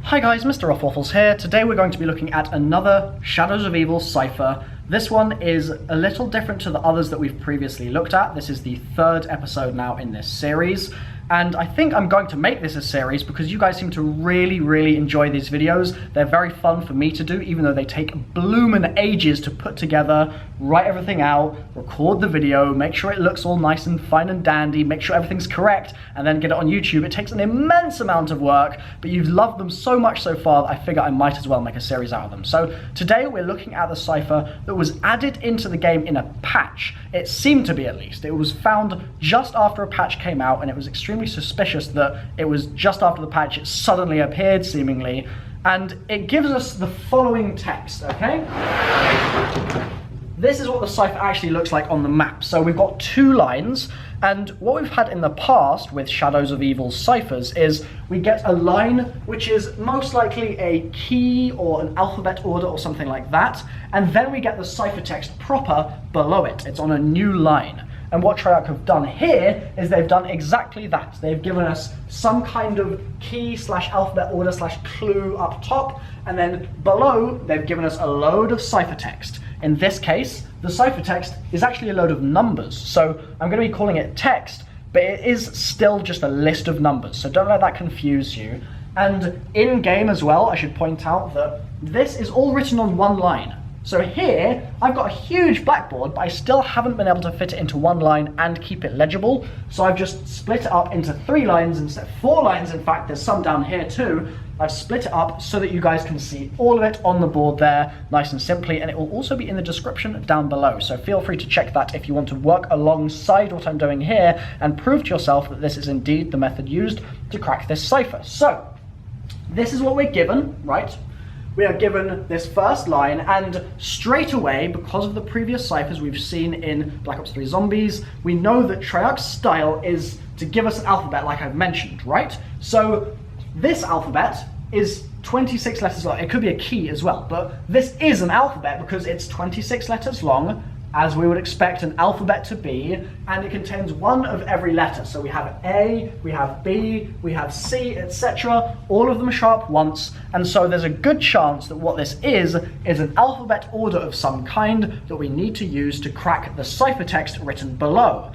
Hi guys, MrRoflWaffles here. Today we're going to be looking at another Shadows of Evil Cipher. This one is a little different to the others that we've previously looked at. This is the third episode now in this series. And I think I'm going to make this a series because you guys seem to really enjoy these videos. They're very fun for me to do, even though they take bloomin' ages to put together, write everything out, record the video, make sure it looks all nice and fine and dandy, make sure everything's correct, and then get it on YouTube. It takes an immense amount of work, but you've loved them so much so far that I figure I might as well make a series out of them. So today we're looking at the cipher that was added into the game in a patch. It seemed to be, at least. It was found just after a patch came out, and it was extremely suspicious that it was just after the patch it suddenly appeared, seemingly. And it gives us the following text, okay? This is what the cipher actually looks like on the map. So we've got two lines, and what we've had in the past with Shadows of Evil ciphers is we get a line which is most likely a key or an alphabet order or something like that, and then we get the cipher text proper below it. It's on a new line. And what Treyarch have done here is they've done exactly that. They've given us some kind of key slash alphabet order slash clue up top, and then below they've given us a load of cipher text. In this case, the cipher text is actually a load of numbers. So I'm going to be calling it text, but it is still just a list of numbers. So don't let that confuse you. And in game as well, I should point out that this is all written on one line. So here, I've got a huge blackboard, but I still haven't been able to fit it into one line and keep it legible. So I've just split it up into 3 lines instead of 4 lines. In fact, there's some down here too. I've split it up so that you guys can see all of it on the board there, nice and simply, and it will also be in the description down below. So feel free to check that if you want to work alongside what I'm doing here and prove to yourself that this is indeed the method used to crack this cipher. So this is what we're given, right? We are given this first line, and straight away, because of the previous ciphers we've seen in Black Ops 3 Zombies, we know that Treyarch's style is to give us an alphabet like I've mentioned, right? So this alphabet is 26 letters long. It could be a key as well, but this is an alphabet because it's 26 letters long, as we would expect an alphabet to be, and it contains one of every letter. So we have A, we have B, we have C, etc. All of them show up once, and so there's a good chance that what this is an alphabet order of some kind that we need to use to crack the ciphertext written below.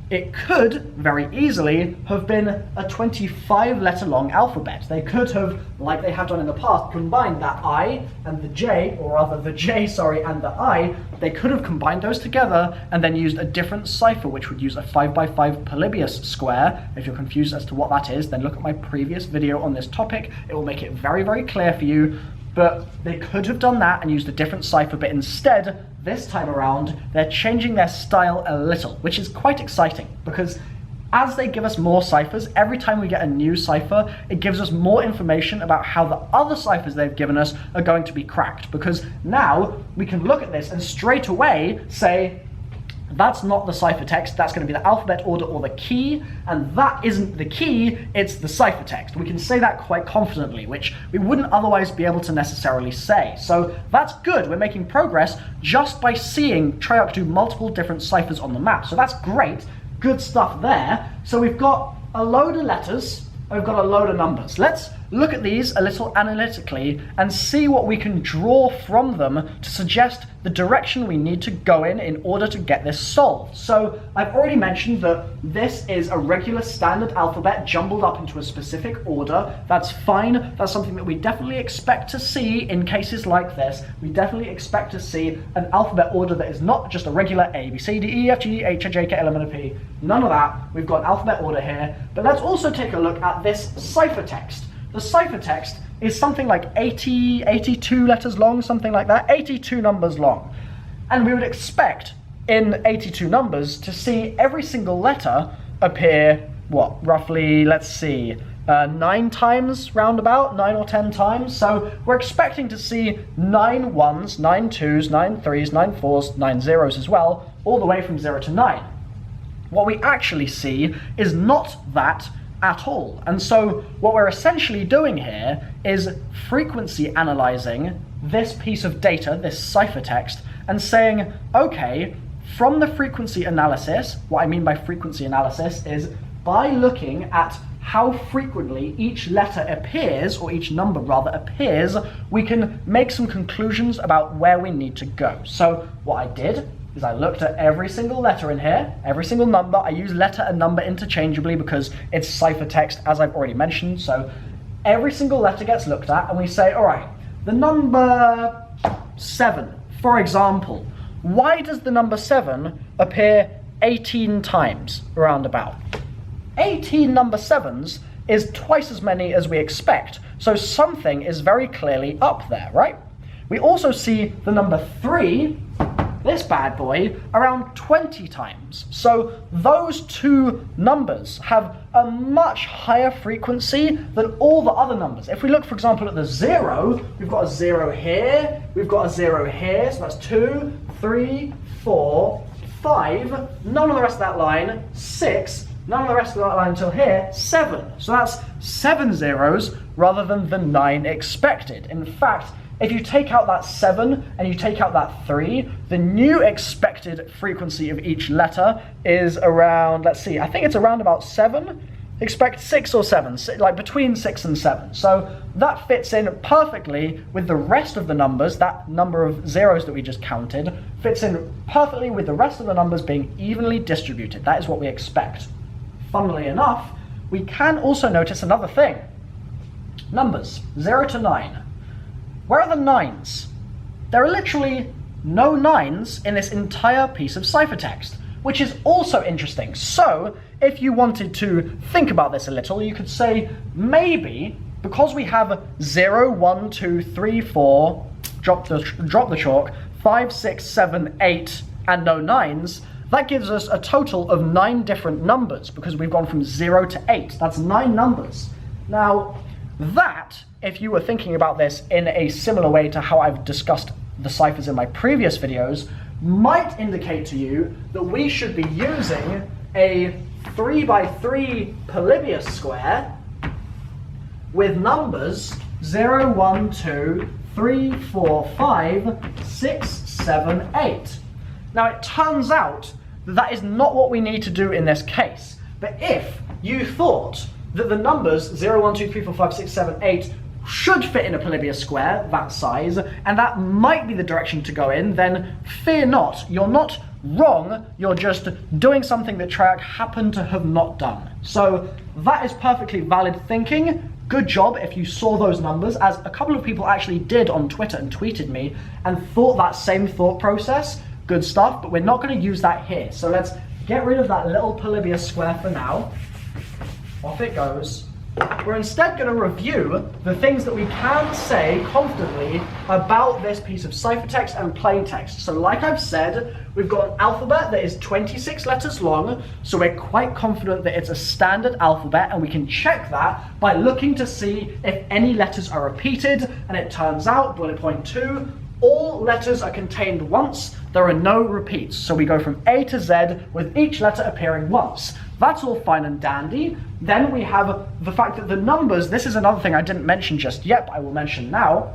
It could very easily have been a 25-letter long alphabet. They could have, like they have done in the past, combined that I and the J, or rather the J, sorry, and the I. They could have combined those together and then used a different cipher, which would use a 5x5 Polybius square. If you're confused as to what that is, then look at my previous video on this topic. It will make it very clear for you. But they could have done that and used a different cipher, but instead, this time around, they're changing their style a little, which is quite exciting, because as they give us more ciphers, every time we get a new cipher, it gives us more information about how the other ciphers they've given us are going to be cracked, because now we can look at this and straight away say, that's not the ciphertext, that's going to be the alphabet order or the key, and that isn't the key, it's the ciphertext. We can say that quite confidently, which we wouldn't otherwise be able to necessarily say. So that's good, we're making progress just by seeing Treyarch do multiple different ciphers on the map. So that's great, good stuff there. So we've got a load of letters, and we've got a load of numbers. Let's look at these a little analytically and see what we can draw from them to suggest the direction we need to go in order to get this solved. So I've already mentioned that this is a regular standard alphabet jumbled up into a specific order. That's fine. That's something that we definitely expect to see in cases like this. We definitely expect to see an alphabet order that is not just a regular A, B, C, D, E, F, G, H, I, J, K, L, M, N, O, P. None of that. We've got an alphabet order here. But let's also take a look at this ciphertext. The ciphertext is something like 82 letters long, something like that, 82 numbers long. And we would expect in 82 numbers to see every single letter appear, what, roughly, let's see, 9 times roundabout, 9 or 10 times. So we're expecting to see 9 ones, 9 twos, 9 threes, 9 fours, 9 zeros as well, all the way from 0 to 9. What we actually see is not that at all. And so what we're essentially doing here is frequency analyzing this piece of data, this ciphertext, and saying, okay, from the frequency analysis, what I mean by frequency analysis is by looking at how frequently each letter appears, or each number rather appears, we can make some conclusions about where we need to go. So what I did is I looked at every single letter in here, every single number. I use letter and number interchangeably because it's ciphertext, as I've already mentioned. So every single letter gets looked at, and we say, all right, the number 7, for example, why does the number 7 appear 18 times roundabout? 18 number 7s is twice as many as we expect, so something is very clearly up there, right? We also see the number 3, this bad boy, around 20 times. So those two numbers have a much higher frequency than all the other numbers. If we look, for example, at the 0, we've got a 0 here, we've got a 0 here, so that's 2, 3, 4, 5, none of the rest of that line, 6, none of the rest of that line until here, 7. So that's 7 zeros rather than the 9 expected. In fact, if you take out that 7 and you take out that 3, the new expected frequency of each letter is around, let's see, I think it's around about 7. Expect 6 or 7, like between 6 and 7. So that fits in perfectly with the rest of the numbers. That number of zeros that we just counted fits in perfectly with the rest of the numbers being evenly distributed. That is what we expect. Funnily enough, we can also notice another thing. Numbers 0 to 9. Where are the 9s? There are literally no 9s in this entire piece of ciphertext, which is also interesting. So, if you wanted to think about this a little, you could say, maybe, because we have 0, 1, 2, 3, 4, drop the chalk, 5, 6, 7, 8, and no 9s, that gives us a total of 9 different numbers, because we've gone from 0 to 8. That's 9 numbers. Now, that, if you were thinking about this in a similar way to how I've discussed the ciphers in my previous videos, might indicate to you that we should be using a 3x3 Polybius square with numbers 0, 1, 2, 3, 4, 5, 6, 7, 8. Now it turns out that that is not what we need to do in this case, but if you thought that the numbers 0, 1, 2, 3, 4, 5, 6, 7, 8 should fit in a Polybius square, that size, and that might be the direction to go in, then fear not. You're not wrong, you're just doing something that Treyarch happened to have not done. So that is perfectly valid thinking. Good job if you saw those numbers, as a couple of people actually did on Twitter and tweeted me and thought that same thought process. Good stuff, but we're not going to use that here. So let's get rid of that little Polybius square for now. Off it goes. We're instead going to review the things that we can say confidently about this piece of ciphertext and plaintext. So like I've said, we've got an alphabet that is 26 letters long, so we're quite confident that it's a standard alphabet, and we can check that by looking to see if any letters are repeated, and it turns out, bullet point 2, all letters are contained once, there are no repeats. So we go from A to Z with each letter appearing once. That's all fine and dandy. Then we have the fact that the numbers, this is another thing I didn't mention just yet, but I will mention now.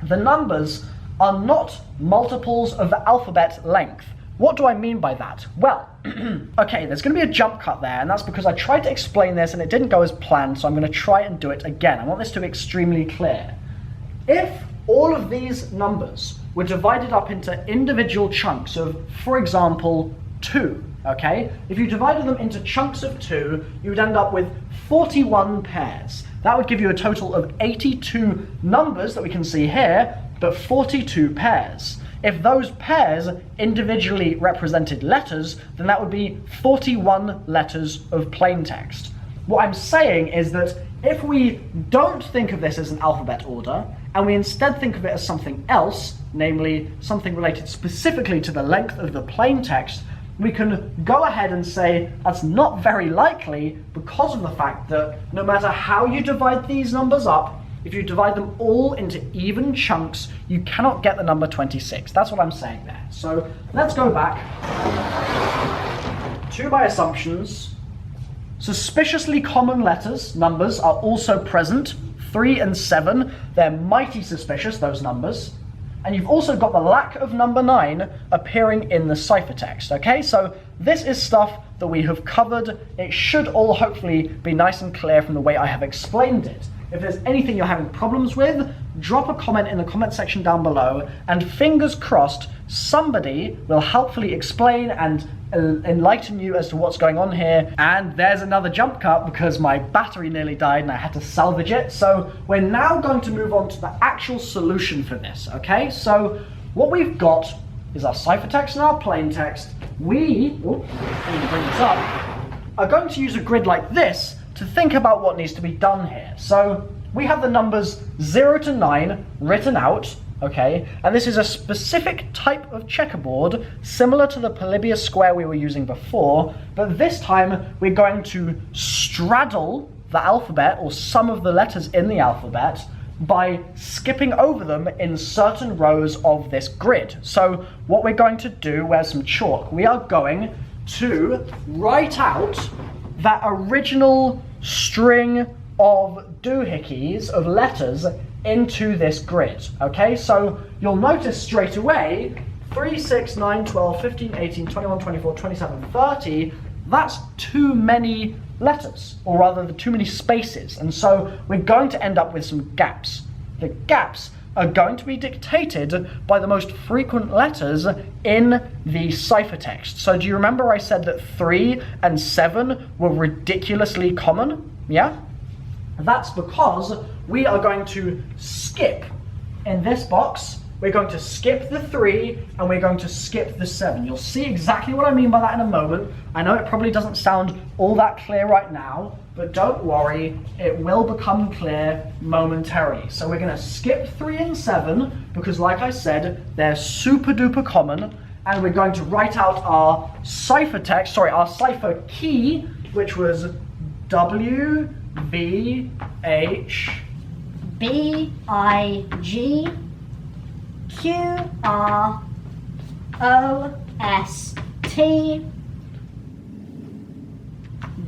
The numbers are not multiples of the alphabet length. What do I mean by that? Well, okay, there's going to be a jump cut there, and that's because I tried to explain this and it didn't go as planned, so I'm going to try and do it again. I want this to be extremely clear. If all of these numbers were divided up into individual chunks of, for example, 2, okay? If you divided them into chunks of 2, you would end up with 41 pairs. That would give you a total of 82 numbers that we can see here, but 42 pairs. If those pairs individually represented letters, then that would be 41 letters of plain text. What I'm saying is that if we don't think of this as an alphabet order, and we instead think of it as something else, namely something related specifically to the length of the plain text, we can go ahead and say that's not very likely because of the fact that no matter how you divide these numbers up, if you divide them all into even chunks, you cannot get the number 26. That's what I'm saying there. So let's go back to my assumptions. Suspiciously common letters, numbers, are also present. 3 and 7, they're mighty suspicious, those numbers. And you've also got the lack of number 9 appearing in the ciphertext, okay? So this is stuff that we have covered. It should all hopefully be nice and clear from the way I have explained it. If there's anything you're having problems with, drop a comment in the comment section down below, and fingers crossed, somebody will helpfully explain and enlighten you as to what's going on here. And there's another jump cut because my battery nearly died and I had to salvage it. So we're now going to move on to the actual solution for this, okay? So what we've got is our ciphertext and our plaintext. We, let me bring this up, are going to use a grid like this to think about what needs to be done here. So we have the numbers 0 to 9 written out, okay? And this is a specific type of checkerboard similar to the Polybius square we were using before, but this time we're going to straddle the alphabet, or some of the letters in the alphabet, by skipping over them in certain rows of this grid. So what we're going to do, where's some chalk? We are going to write out that original string of doohickeys, of letters, into this grid, okay? So you'll notice straight away, 3, 6, 9, 12, 15, 18, 21, 24, 27, 30, that's too many letters, or rather too many spaces, and so we're going to end up with some gaps. The gaps are going to be dictated by the most frequent letters in the ciphertext. So do you remember I said that 3 and 7 were ridiculously common? Yeah? That's because we are going to skip in this box. We're going to skip the 3 and we're going to skip the 7. You'll see exactly what I mean by that in a moment. I know it probably doesn't sound all that clear right now, but don't worry, it will become clear momentarily. So we're going to skip 3 and 7 because, like I said, they're super duper common, and we're going to write out our ciphertext, sorry, our cipher key, which was W, B, H, B, I, G, Q, R, O, S, T,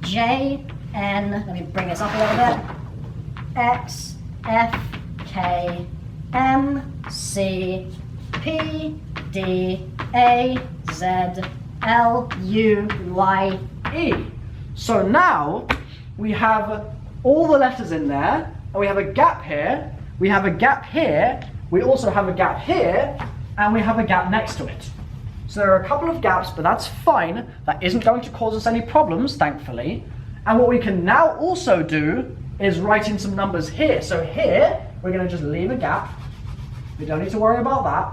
J, N, let me bring this up a little bit, X, F, K, M, C, P, D, A, Z, L, U, Y, E. So now we have all the letters in there, and we have a gap here, we have a gap here, we also have a gap here, and we have a gap next to it. So there are a couple of gaps, but that's fine. That isn't going to cause us any problems, thankfully. And what we can now also do is write in some numbers here. So here, we're going to just leave a gap. We don't need to worry about that.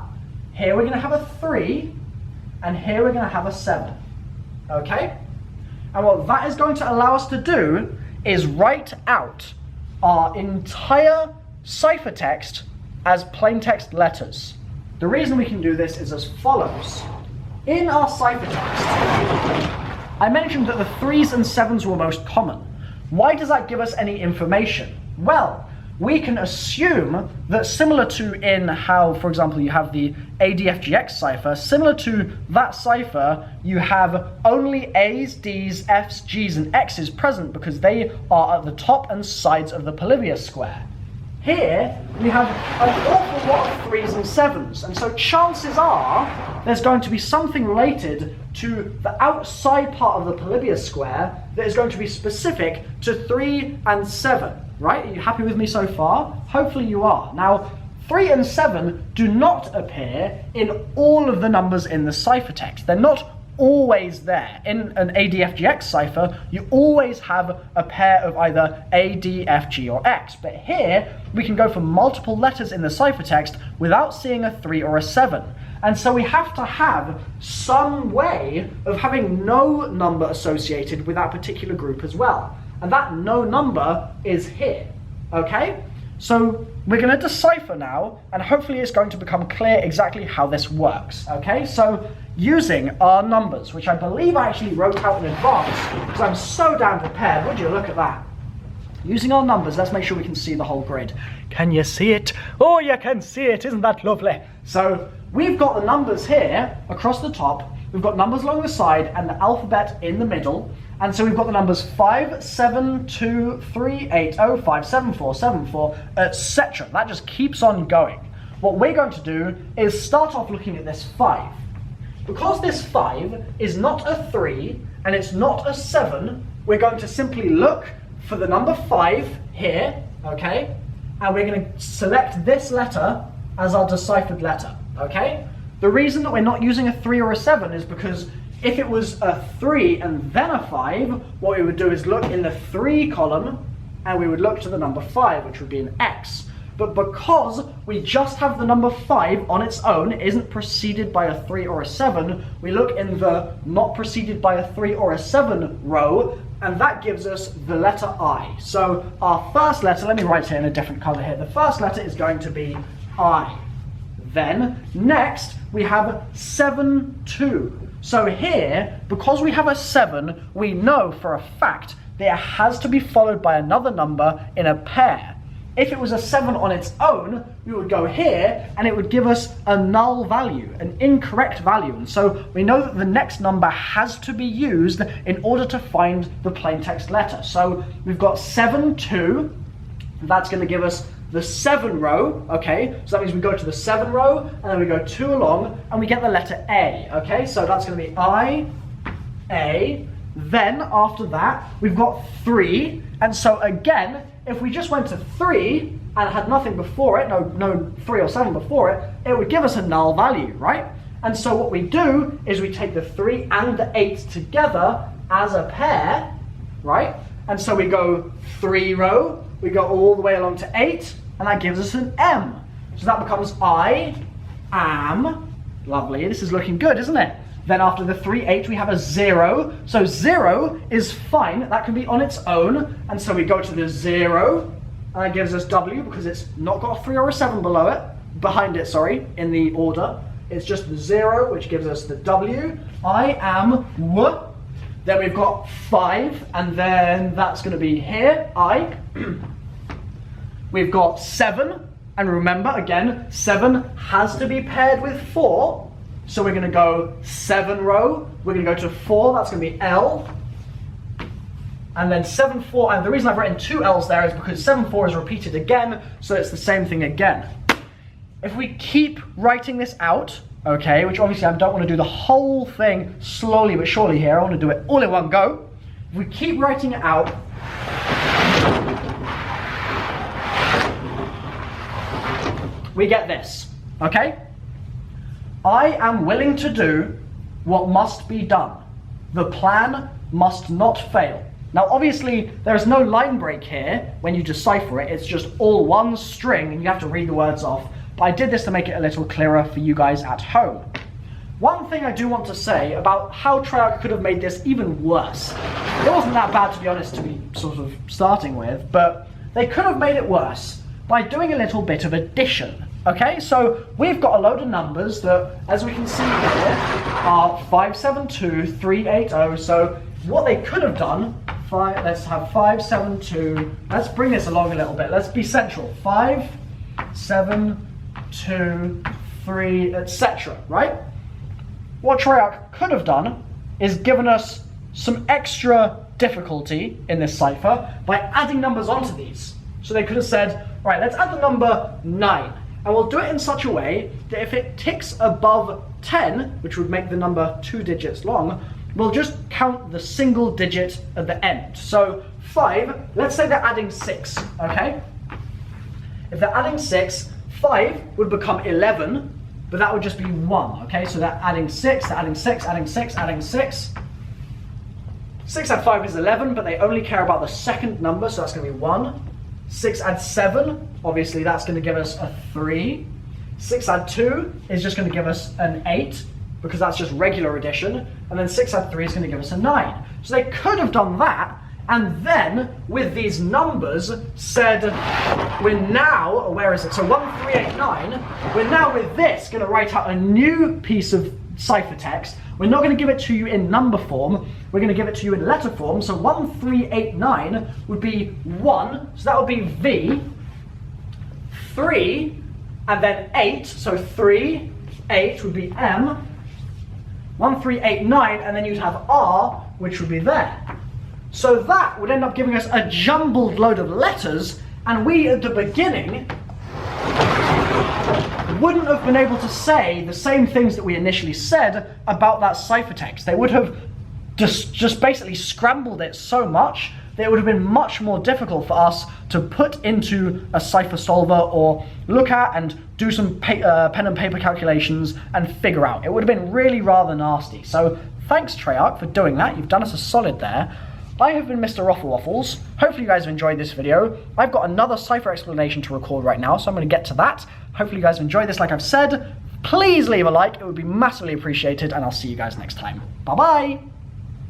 Here we're going to have a 3, and here we're going to have a 7. Okay? And what that is going to allow us to do is write out our entire ciphertext as plaintext letters. The reason we can do this is as follows. In our ciphertext, I mentioned that the 3s and 7s were most common. Why does that give us any information? Well, we can assume that similar to in how, for example, you have the ADFGX cipher, similar to that cipher, you have only A's, D's, F's, G's, and X's present because they are at the top and sides of the Polybius square. Here, we have an awful lot of 3s and 7s, and so chances are there's going to be something related to the outside part of the Polybius square that is going to be specific to 3 and 7, right? Are you happy with me so far? Hopefully you are. Now, 3 and 7 do not appear in all of the numbers in the ciphertext. They're not always there. In an ADFGX cipher, you always have a pair of either A, D, F, G, or X. But here, we can go for multiple letters in the ciphertext without seeing a 3 or a 7. And so we have to have some way of having no number associated with that particular group as well. And that no number is here, okay? So we're going to decipher now, and hopefully it's going to become clear exactly how this works, okay? So using our numbers, which I believe I actually wrote out in advance, because I'm so damn prepared. Would you look at that? Using our numbers, let's make sure we can see the whole grid. Can you see it? Oh, you can see it. Isn't that lovely? So we've got the numbers here across the top. We've got numbers along the side and the alphabet in the middle. And so we've got the numbers 5, 7, 2, 3, 8, 0, 5, 7, 4, 7, 4, etc. That just keeps on going. What we're going to do is start off looking at this 5. because this 5 is not a 3 and it's not a 7, we're going to simply look for the number 5 here, okay? And we're going to select this letter as our deciphered letter, okay? The reason that we're not using a 3 or a 7 is because if it was a 3 and then a 5, what we would do is look in the 3 column and we would look to the number 5, which would be an X. But because we just have the number 5 on its own, it isn't preceded by a 3 or a 7, we look in the not preceded by a 3 or a 7 row, and that gives us the letter I. So our first letter, let me write it in a different color here. The first letter is going to be I. Then, next, we have 7, 2. So here, because we have a 7, we know for a fact that it has to be followed by another number in a pair. If it was a 7 on its own, we would go here and it would give us a null value, an incorrect value. And so we know that the next number has to be used in order to find the plain text letter. So we've got 7, 2. That's going to give us the 7 row, okay? So that means we go to the 7 row and then we go 2 along and we get the letter A, okay? So that's going to be I, A. Then after that, we've got 3. And so again, if we just went to 3 and had nothing before it, no 3 or 7 before it, it would give us a null value, right? And so what we do is we take the 3 and the 8 together as a pair, right? And so we go 3 row, we go all the way along to 8, and that gives us an M. So that becomes I am. Lovely, this is looking good, isn't it? Then after the 3, 8, we have a 0. So 0 is fine, that can be on its own. And so we go to the 0, and that gives us W because it's not got a 3 or a 7 below it, behind it, sorry, in the order. It's just the 0, which gives us the W. I am W. Then we've got 5, and then that's going to be here, I. We've got 7, and remember, again, 7 has to be paired with 4. So we're going to go 7 row, we're going to go to 4, that's going to be L. And then 7, 4, and the reason I've written 2 L's there is because 7, 4 is repeated again, so it's the same thing again. If we keep writing this out, okay, which obviously I don't want to do the whole thing slowly but surely here, I want to do it all in one go. If we keep writing it out, we get this, okay? I am willing to do what must be done. The plan must not fail. Now obviously there is no line break here when you decipher it, it's just all one string and you have to read the words off. But I did this to make it a little clearer for you guys at home. One thing I do want to say about how Treyarch could have made this even worse. It wasn't that bad, to be honest, to be sort of starting with, but they could have made it worse by doing a little bit of addition. Okay, so we've got a load of numbers that, as we can see here, are 572, 380. So what they could have done, let's have 572. Let's bring this along a little bit. Let's be central. 5, 7, 2, 3, etc. Right? What Treyarch could have done is given us some extra difficulty in this cipher by adding numbers onto these. So they could have said, right, let's add the number 9. And we'll do it in such a way that if it ticks above 10, which would make the number 2 digits long, we'll just count the single digit at the end. So 5, let's say they're adding 6, okay? If they're adding 6, 5 would become 11, but that would just be 1, okay? So they're adding 6, they're adding 6, adding 6, adding 6. 6 add 5 is 11, but they only care about the second number, so that's going to be 1. 6 add 7, obviously that's going to give us a 3. 6 add 2 is just going to give us an 8, because that's just regular addition. And then 6 add 3 is going to give us a 9. So they could have done that, and then with these numbers said, we're now, where is it? So 1389, we're now with this going to write out a new piece of ciphertext. We're not going to give it to you in number form, we're going to give it to you in letter form. So 1389 would be 1, so that would be V, 3, and then 8, so 3, 8 would be M, 1389, and then you'd have R, which would be there. So that would end up giving us a jumbled load of letters, and we at the beginning wouldn't have been able to say the same things that we initially said about that ciphertext. They would have just basically scrambled it so much that it would have been much more difficult for us to put into a cipher solver or look at and do some pen and paper calculations and figure out. It would have been really rather nasty. So thanks Treyarch for doing that. You've done us a solid there. I have been MrRoflWaffles. Hopefully you guys have enjoyed this video. I've got another cipher explanation to record right now, so I'm going to get to that. Hopefully you guys have enjoyed this like I've said. Please leave a like, it would be massively appreciated, and I'll see you guys next time. Bye bye!